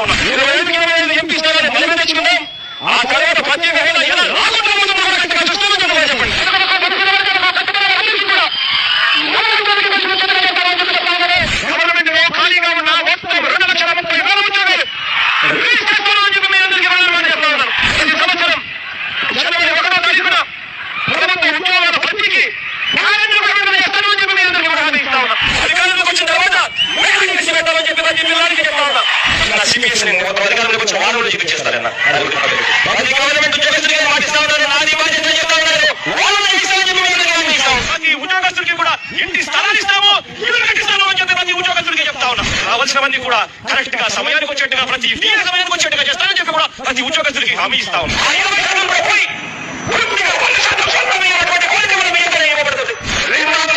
ఉన్నాం. 25 ఎంపీ స్థానాలు మనమే తెచ్చుకున్నాం. ఆ తర్వాత ప్రత్యేక హోదా ఎలా రాకుండా చెప్పండి. గవర్నమెంట్ లో ఖాళీగా ఉన్న మొత్తం 2,30,000 ఉద్యోగాలు రిలీజ్ చేస్తామని చెప్పి మీ అందరికీ వెళ్ళాలని చెప్తా ఉన్నాను. ప్రతి సంవత్సరం జనవరి 1వ తారీఖున ప్రభుత్వ ఉద్యోగాల భర్తీకి చేస్తామని చెప్పి మీ అందరికీ హామీ ఇస్తా ఉన్నాం. అధికారంలోకి వచ్చిన తర్వాత వేసి పెట్టాలని చెప్పి ప్రతి పిల్లలకి చెప్తా ఉన్నాం. సిపిఎస్ అధికారంలోకి వచ్చిన వాళ్ళు కూడా చూపించేస్తారన్న. ప్రతి గవర్నమెంట్ ఉద్యోగస్తులకి మాటిస్తా ఉన్నారు. నాది బాధ్యత చెప్తా ఉన్నారు. ప్రతి ఉద్యోగస్తులకి కూడా ఇంటి స్థలాలు ఇస్తాము, ఇల్లు కట్టిస్తాము అని చెప్పి ప్రతి ఉద్యోగస్తులకి చెప్తా ఉన్నాం. రావాల్సిన మంది కూడా కరెక్ట్ గా సమయానికి వచ్చేట్టుగా ప్రతి సమయానికి వచ్చేట్టుగా చేస్తారని చెప్పి కూడా ప్రతి ఉద్యోగస్తులకి హామీ ఇస్తా ఉన్నాం.